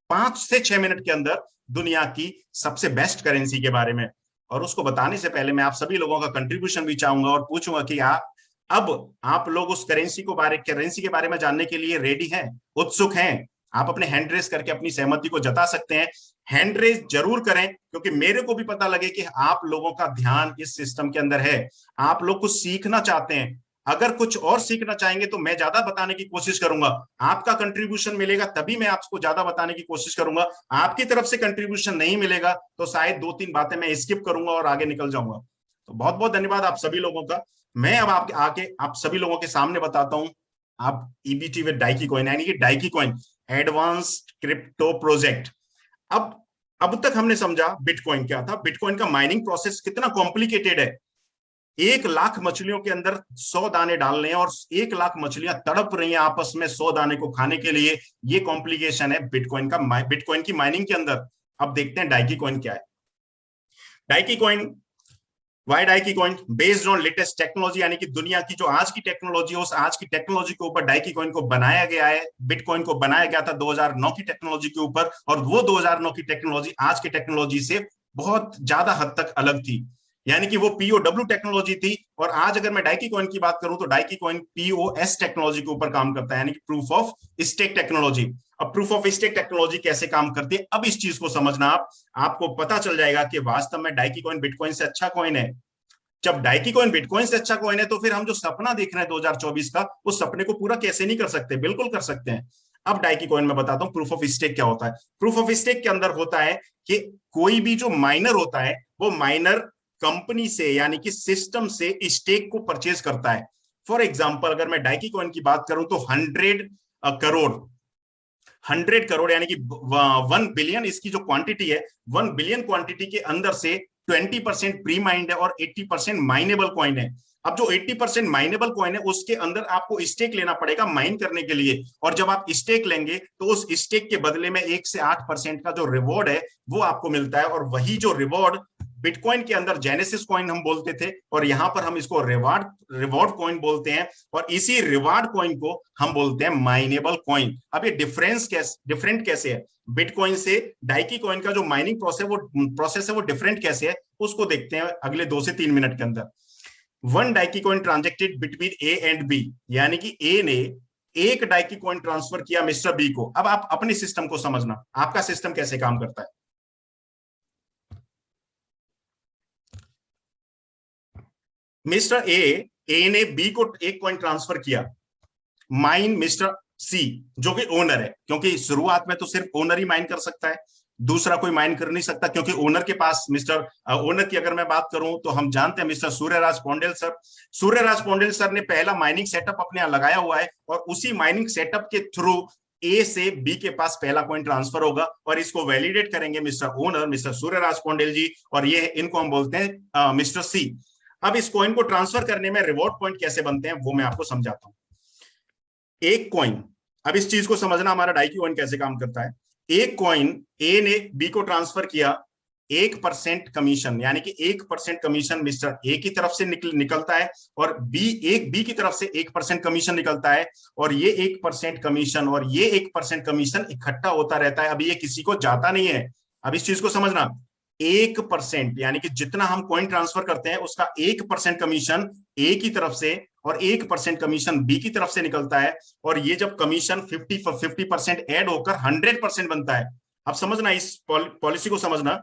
5 से 6 मिनट के अंदर दुनिया की सबसे बेस्ट करेंसी के बारे में। और उसको बताने से पहले मैं आप सभी लोगों का कंट्रीब्यूशन भी चाहूंगा और पूछूंगा कि अब आप लोग उस करेंसी के बारे में जानने के लिए रेडी हैं, उत्सुक हैं? आप अपने हैंड रेस करके अपनी सहमति को जता सकते हैं। हैंड रेस जरूर करें, क्योंकि मेरे को भी पता लगे कि आप लोगों का ध्यान इस सिस्टम के अंदर है। आप लोग कुछ सीखना चाहते हैं। अगर कुछ और सीखना चाहेंगे तो मैं ज्यादा बताने की कोशिश करूंगा। आपका कंट्रीब्यूशन मिलेगा तभी मैं आपको ज्यादा बताने की कोशिश करूंगा। आपकी तरफ से कंट्रीब्यूशन नहीं मिलेगा तो शायद 2-3 बातें मैं स्किप करूंगा और आगे निकल जाऊंगा। तो बहुत बहुत धन्यवाद आप सभी लोगों का। मैं अब आप सभी लोगों के सामने बताता हूं आप ईबीटी विद डाइकी कॉइन, यानी कि डाइकी कॉइन एडवांस्ड क्रिप्टो प्रोजेक्ट। अब तक हमने समझा बिटकॉइन क्या था, बिटकॉइन का माइनिंग प्रोसेस कितना कॉम्प्लिकेटेड है। 1 लाख मछलियों के अंदर 100 दाने डालने हैं और 1 लाख मछलियां तड़प रही हैं आपस में 100 दाने को खाने के लिए। ये कॉम्प्लिकेशन है बिटकॉइन की माइनिंग के अंदर। अब देखते हैं डाइकी कॉइन क्या है। Daiki coin, why Daiki coin? Based on latest technology, यानी कि दुनिया की जो आज की टेक्नोलॉजी है, उस आज की टेक्नोलॉजी के ऊपर डाइकी कॉइन को बनाया गया है। बिटकॉइन को बनाया गया था 2009 की टेक्नोलॉजी के ऊपर, और वो 2009 की टेक्नोलॉजी आज की टेक्नोलॉजी से बहुत ज्यादा हद तक अलग थी, यानी कि वो पीओडब्ल्यू टेक्नोलॉजी थी। और आज अगर मैं डाइकी कॉइन की बात करूं तो डाइकी कॉइन पीओएस टेक्नोलॉजी के ऊपर काम करता है, यानी कि प्रूफ ऑफ स्टेक टेक्नोलॉजी। अब प्रूफ ऑफ स्टेक टेक्नोलॉजी कैसे काम करती है, अब इस चीज को समझना आपको पता चल जाएगा कि वास्तव में डाइकी कॉइन बिटकॉइन से अच्छा कॉइन है। जब डाइकी कॉइन बिटकॉइन से अच्छा कॉइन है तो फिर हम जो सपना देख रहे हैं 2024 का, उस सपने को पूरा कैसे नहीं कर सकते? बिल्कुल कर सकते हैं। अब डाइकी कॉइन में बताता हूं प्रूफ ऑफ स्टेक क्या होता है। प्रूफ ऑफ स्टेक के अंदर होता है कि कोई भी जो माइनर होता है वो माइनर कंपनी से, यानी कि सिस्टम से स्टेक को परचेज करता है। फॉर एग्जांपल अगर मैं डाइकी कॉइन की बात करूं तो 100 करोड़ यानी कि 1 बिलियन इसकी जो क्वांटिटी है, 1 बिलियन क्वांटिटी के अंदर से 20% प्री माइंड है और 80% माइनेबल कॉइन है। अब जो 80% माइनेबल कॉइन है उसके अंदर आपको स्टेक लेना पड़ेगा माइन करने के लिए, और जब आप स्टेक लेंगे तो उस स्टेक के बदले में 1 से 8% का जो रिवॉर्ड है वो आपको मिलता है। और वही जो रिवॉर्ड बिटकॉइन के अंदर जेनेसिस कॉइन हम बोलते थे, और यहां पर हम इसको रिवॉर्ड कॉइन बोलते हैं, और इसी रिवॉर्ड कॉइन को हम बोलते हैं माइनेबल कॉइन। अब ये डिफरेंट कैसे है बिटकॉइन से? डाइकी कॉइन का जो माइनिंग प्रोसेस है वो डिफरेंट कैसे है, उसको देखते हैं अगले 2 से 3 मिनट के अंदर। 1 Daiki coin transacted between A and B, यानी कि ए ने 1 डाइकी कॉइन ट्रांसफर किया मिस्टर बी को। अब आप अपने सिस्टम को समझना, आपका सिस्टम कैसे काम करता है। मिस्टर ए ने बी को 1 कॉइन ट्रांसफर किया, माइन मिस्टर सी जो कि ओनर है, क्योंकि शुरुआत में तो सिर्फ ओनर ही माइन कर सकता है। दूसरा कोई माइन कर नहीं सकता, क्योंकि ओनर के पास मिस्टर ओनर की अगर मैं बात करूं तो हम जानते हैं mister Suryaraj Poudel sir. Suryaraj Poudel sir ने पहला माइनिंग सेटअप अपने यहाँ लगाया हुआ है, और उसी माइनिंग सेटअप के थ्रू ए से बी के पास पहला कॉइन ट्रांसफर होगा, और इसको वैलिडेट करेंगे मिस्टर ओनर मिस्टर सूर्यराज पौंडेल जी, और ये इनको हम बोलते हैं मिस्टर सी। अब इस कॉइन को ट्रांसफर करने में रिवॉर्ड पॉइंट कैसे बनते हैं वो मैं आपको समझाता हूं। एक कॉइन, अब इस चीज को समझना हमारा डाइकी कॉइन कैसे काम करता है। एक कॉइन ए ने बी को ट्रांसफर किया, 1% कमीशन, यानी कि 1% कमीशन मिस्टर ए की तरफ से निकलता है, और बी की तरफ से 1% कमीशन निकलता है, और ये 1% कमीशन और ये 1% कमीशन इकट्ठा होता रहता है। अभी ये किसी को जाता नहीं है। अब इस चीज को समझना, 1% यानी कि जितना हम कॉइन ट्रांसफर करते हैं उसका 1% कमीशन ए की तरफ से और 1% कमीशन बी की तरफ से निकलता है, और ये जब कमीशन 50% ऐड होकर 100% बनता है। अब समझना, इस पॉलिसी को समझना,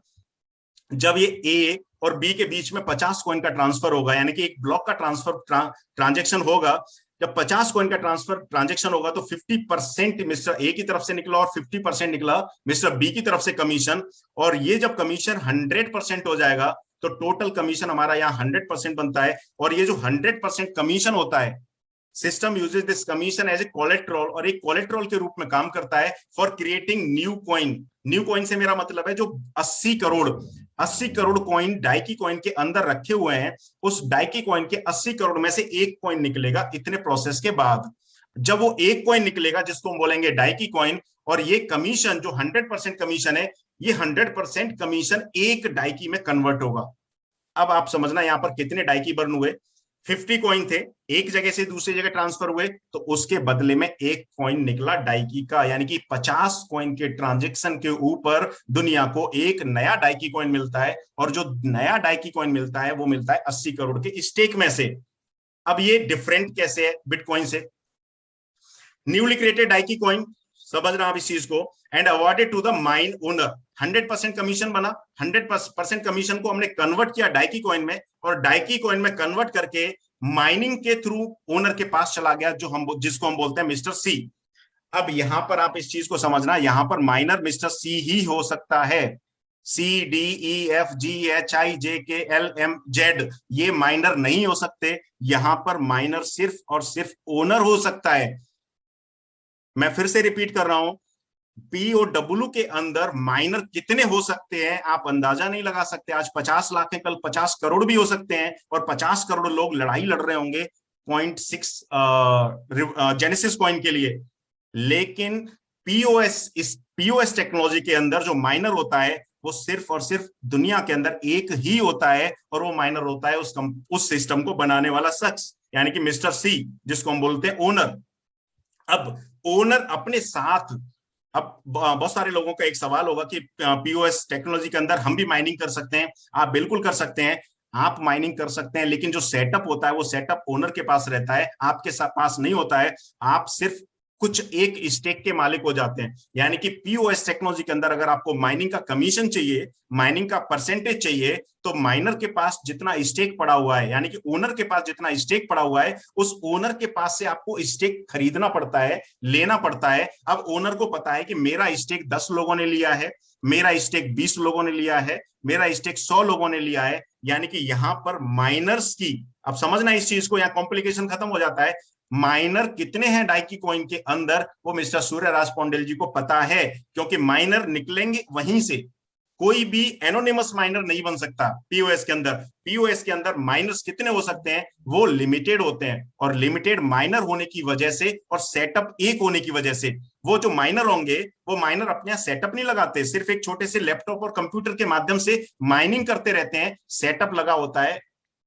जब ये ए और बी के बीच में 50 कॉइन का ट्रांसफर होगा, यानी कि एक ब्लॉक का ट्रांसफर ट्रांजेक्शन होगा, जब 50 कॉइन का ट्रांसफर ट्रांजेक्शन होगा तो 50% मिस्टर ए की तरफ से निकला और 50% निकला मिस्टर बी की तरफ से कमीशन, और ये जब कमीशन 100% हो जाएगा तो टोटल कमीशन हमारा यहाँ 100% बनता है। और ये जो 100% कमीशन होता है, system uses this commission as a collateral, और एक कोलेट्रॉल के रूप में काम करता है for creating new coin. New coin से मेरा मतलब है जो 80 करोड़ कॉइन डाइकी कॉइन के अंदर रखे हुए हैं, उस डाइकी कॉइन के 80 करोड़ में से एक कॉइन निकलेगा इतने प्रोसेस के बाद। जब वो एक कॉइन निकलेगा जिसको हम बोलेंगे डाइकी कॉइन, और ये कमीशन जो 100% कमीशन है, ये 100% कमीशन एक डाइकी में कन्वर्ट होगा। अब आप समझना यहां पर कितने डाइकी बर्न हुए। 50 कॉइन थे, एक जगह से दूसरी जगह ट्रांसफर हुए, तो उसके बदले में एक कॉइन निकला डाइकी का, यानी कि 50 कॉइन के ट्रांजेक्शन के ऊपर दुनिया को एक नया डाइकी कॉइन मिलता है, और जो नया डाइकी कॉइन मिलता है वो मिलता है 80 करोड़ के स्टेक में से। अब ये डिफरेंट कैसे है बिटकॉइन से। न्यूली क्रिएटेड डाइकी कॉइन, समझना आप इस चीज को, and awarded to the mine owner, 100% commission बना, 100% कमीशन को हमने कन्वर्ट किया डाइकी कॉइन में, और डाइकी कॉइन में कन्वर्ट करके माइनिंग के थ्रू ओनर के पास चला गया, जिसको हम बोलते हैं मिस्टर सी। अब यहां पर आप इस चीज को समझना, यहां पर माइनर मिस्टर सी ही हो सकता है। CDEFGHIJKLMZ ये माइनर नहीं हो सकते, यहां पर माइनर सिर्फ और सिर्फ ओनर हो सकता है। मैं फिर से रिपीट कर रहा हूं, POW के अंदर माइनर कितने हो सकते हैं आप अंदाजा नहीं लगा सकते। आज 50 लाख है, कल 50 करोड़ भी हो सकते हैं, और 50 करोड़ लोग लड़ाई लड़ रहे होंगे 0.6 जेनेसिस कॉइन के लिए। लेकिन इस POS टेक्नोलॉजी के अंदर जो माइनर होता है वो सिर्फ और सिर्फ दुनिया के अंदर एक ही होता है, और वो माइनर होता है उस सिस्टम को बनाने वाला शख्स, यानी कि मिस्टर सी, जिसको हम बोलते हैं ओनर। अब ओनर अपने साथ, अब बहुत सारे लोगों का एक सवाल होगा कि POS टेक्नोलॉजी के अंदर हम भी माइनिंग कर सकते हैं। आप बिल्कुल कर सकते हैं, आप माइनिंग कर सकते हैं, लेकिन जो सेटअप होता है वो सेटअप ओनर के पास रहता है, आपके पास नहीं होता है। आप सिर्फ कुछ एक स्टेक के मालिक हो जाते हैं। यानी कि POS टेक्नोलॉजी के अंदर अगर आपको माइनिंग का कमीशन चाहिए, माइनिंग का परसेंटेज चाहिए, तो माइनर के पास जितना स्टेक पड़ा हुआ है, यानी कि ओनर के पास जितना स्टेक पड़ा हुआ है, उस ओनर के पास से आपको स्टेक खरीदना पड़ता है, लेना पड़ता है। अब ओनर को पता है कि मेरा स्टेक 10 लोगों ने लिया है, मेरा स्टेक 20 लोगों ने लिया है, मेरा स्टेक 100 लोगों ने लिया है, यानी कि यहां पर माइनर्स की, अब समझना इस चीज को, यहां कॉम्प्लिकेशन खत्म हो जाता है। माइनर कितने हैं डाइकी कॉइन के अंदर वो मिस्टर सूर्यराज पौंडेल जी को पता है, क्योंकि माइनर निकलेंगे वहीं से। कोई भी एनोनिमस माइनर नहीं बन सकता POS के अंदर। POS के अंदर माइनर्स कितने हो सकते हैं, वो लिमिटेड होते हैं, और लिमिटेड माइनर होने की वजह से और सेटअप एक होने की वजह से वो जो माइनर होंगे वो माइनर अपने सेटअप नहीं लगाते, सिर्फ एक छोटे से लैपटॉप और कंप्यूटर के माध्यम से माइनिंग करते रहते हैं। सेटअप लगा होता है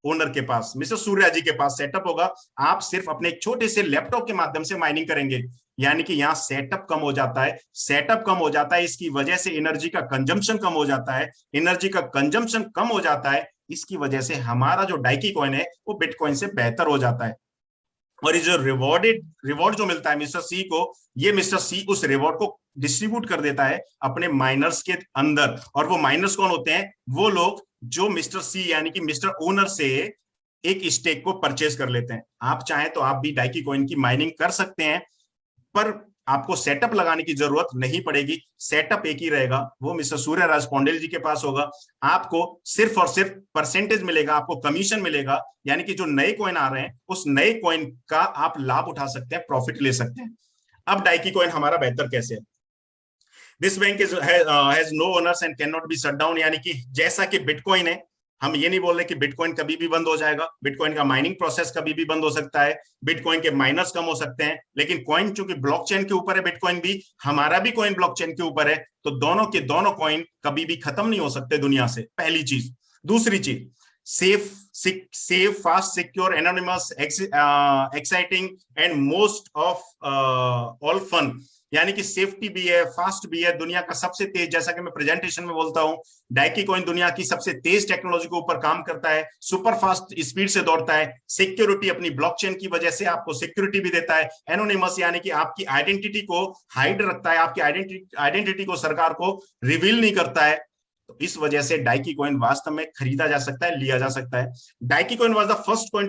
ओनर के पास, मिस्टर सूर्या जी के पास सेटअप होगा, आप सिर्फ अपने एक छोटे से लैपटॉप के माध्यम से माइनिंग करेंगे। यानी कि यहाँ सेटअप कम हो जाता है, सेटअप कम हो जाता है, इसकी वजह से एनर्जी का कंजम्पशन कम हो जाता है, एनर्जी का कंजम्पशन कम हो जाता है, इसकी वजह से हमारा जो डाइकी कॉइन है वो बिटकॉइन से बेहतर हो जाता है। और ये जो रिवॉर्ड जो मिलता है मिस्टर सी को, ये मिस्टर सी उस रिवॉर्ड को डिस्ट्रीब्यूट कर देता है अपने माइनर्स के अंदर। और वो माइनर्स कौन होते हैं, वो लोग जो मिस्टर सी यानी कि मिस्टर ओनर से एक स्टेक को परचेज कर लेते हैं। आप चाहें तो आप भी डाइकी कॉइन की माइनिंग कर सकते हैं, पर आपको सेटअप लगाने की जरूरत नहीं पड़ेगी। सेटअप एक ही रहेगा, वो मिस्टर सूर्यराज पौंडेल जी के पास होगा। आपको सिर्फ और सिर्फ परसेंटेज मिलेगा, आपको कमीशन मिलेगा, यानी कि जो नए कॉइन आ रहे हैं उस नए कॉइन का आप लाभ उठा सकते हैं, प्रॉफिट ले सकते हैं। अब डाइकी कॉइन हमारा बेहतर कैसे है? This bank is has no owners and can not be shut down, यानी कि जैसा कि बिटकॉइन है, हम ये नहीं बोल रहे कि बिटकॉइन कभी भी बंद हो जाएगा। बिटकॉइन का माइनिंग प्रोसेस कभी भी बंद हो सकता है, बिटकॉइन के माइनर्स कम हो सकते हैं, लेकिन कॉइन चूंकि ब्लॉकचेन के ऊपर है, बिटकॉइन भी, हमारा भी कॉइन ब्लॉकचेन के ऊपर है, तो दोनों के दोनों कॉइन कभी भी खत्म नहीं हो सकते दुनिया से, पहली चीज। दूसरी चीज, safe fast secure anonymous exciting and most of all fun, यानी कि सेफ्टी भी है, फास्ट भी है, दुनिया का सबसे तेज, जैसा कि मैं प्रेजेंटेशन में बोलता हूं, डाइकी कॉइन दुनिया की सबसे तेज टेक्नोलॉजी के ऊपर काम करता है, सुपर फास्ट स्पीड से दौड़ता है, सिक्योरिटी अपनी ब्लॉकचेन की वजह से आपको सिक्योरिटी भी देता है, एनोनिमस यानी कि आपकी आइडेंटिटी को हाइड रखता है, आपकी आइडेंटिटी को सरकार को रिवील नहीं करता है। तो इस वजह से डाइकी कॉइन वास्तव में खरीदा जा सकता है, लिया जा सकता है। Daiki coin was the first coin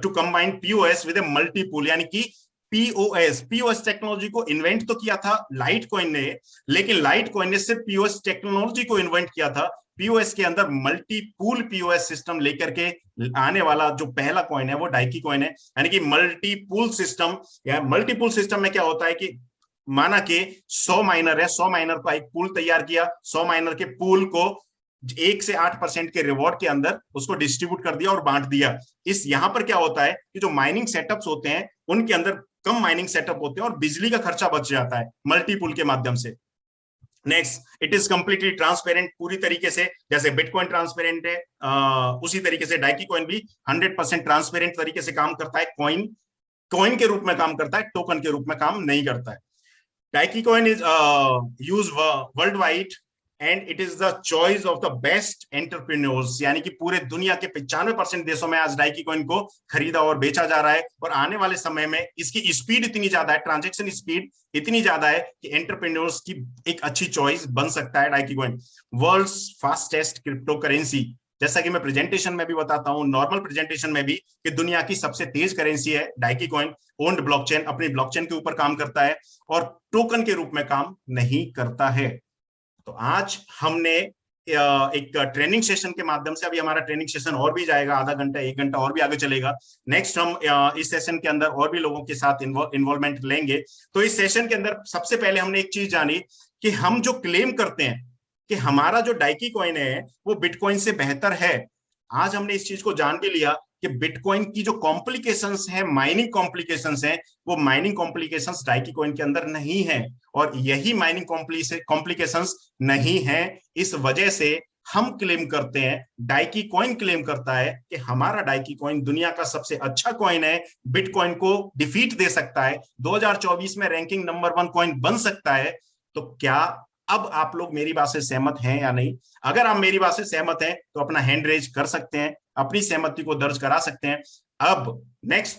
to combine POS with a multipool, यानी कि पीओएस टेक्नोलॉजी को इन्वेंट तो किया था लाइट कॉइन ने, लेकिन लाइट कॉइन ने सिर्फ पीओएस टेक्नोलॉजी को इन्वेंट किया था। पीओएस के अंदर मल्टीपूल पीओएस सिस्टम लेकर के आने वाला जो पहला कॉइन है वो डाइकी कॉइन है, यानी कि मल्टीपूल सिस्टम। या मल्टीपूल सिस्टम में क्या होता है कि माना कि 100 माइनर है, 100 माइनर का एक पूल तैयार किया, 100 माइनर के पूल को 1 से 8% के रिवॉर्ड के अंदर उसको डिस्ट्रीब्यूट कर दिया और बांट दिया। इस यहां पर क्या होता है कि जो माइनिंग सेटअप्स होते हैं उनके अंदर कम माइनिंग सेटअप होते हैं और बिजली का खर्चा बच जाता है मल्टीपूल के माध्यम से। Next, it is completely transparent, पूरी तरीके से जैसे बिटकॉइन ट्रांसपेरेंट है उसी तरीके से डाइकी कॉइन भी 100% ट्रांसपेरेंट तरीके से काम करता है। कॉइन के रूप में काम करता है, टोकन के रूप में काम नहीं करता है। Daiki coin is use worldwide and it is the choice of the best entrepreneurs, यानी कि पूरे दुनिया के 95% देशों में आज डाइकी कॉइन को खरीदा और बेचा जा रहा है। और आने वाले समय में इसकी स्पीड इतनी ज्यादा है, ट्रांजैक्शन स्पीड इतनी ज्यादा है कि एंटरप्रेन्योर्स की एक अच्छी चॉइस बन सकता है Daiki coin. World's fastest cryptocurrency, जैसा कि मैं प्रेजेंटेशन में भी बताता हूं, नॉर्मल प्रेजेंटेशन में भी, कि दुनिया की सबसे तेज करेंसी है डाइकी कॉइन। ओन्ड ब्लॉकचेन, अपनी ब्लॉकचेन के ऊपर काम करता है और टोकन के रूप में काम नहीं करता है। तो आज हमने एक ट्रेनिंग सेशन के माध्यम से, अभी हमारा ट्रेनिंग सेशन और भी जाएगा, आधा घंटा 1 घंटा और भी आगे चलेगा। नेक्स्ट हम इस सेशन के अंदर और भी लोगों के साथ इन्वॉल्वमेंट लेंगे। तो इस सेशन के अंदर सबसे पहले हमने एक चीज जानी कि हम जो क्लेम करते हैं कि हमारा जो डाइकी कॉइन है वो बिटकॉइन से बेहतर है, आज हमने इस चीज को जान भी लिया कि बिटकॉइन की जो कॉम्प्लिकेशंस है, माइनिंग कॉम्प्लिकेशंस है, वो माइनिंग कॉम्प्लिकेशंस डाइकी कॉइन के अंदर नहीं है। और यही माइनिंग कॉम्प्लिकेशंस नहीं है, इस वजह से हम क्लेम करते हैं, डाइकी कॉइन क्लेम करता है कि हमारा डाइकी कॉइन दुनिया का सबसे अच्छा कॉइन है, बिटकॉइन को डिफीट दे सकता है, 2024 में रैंकिंग नंबर 1 कॉइन बन सकता है। तो क्या अब आप लोग मेरी बात से सहमत हैं या नहीं? अगर आप मेरी बात से सहमत हैं तो अपना हैंड रेज कर सकते हैं, अपनी सहमति को दर्ज करा सकते हैं। अब नेक्स्ट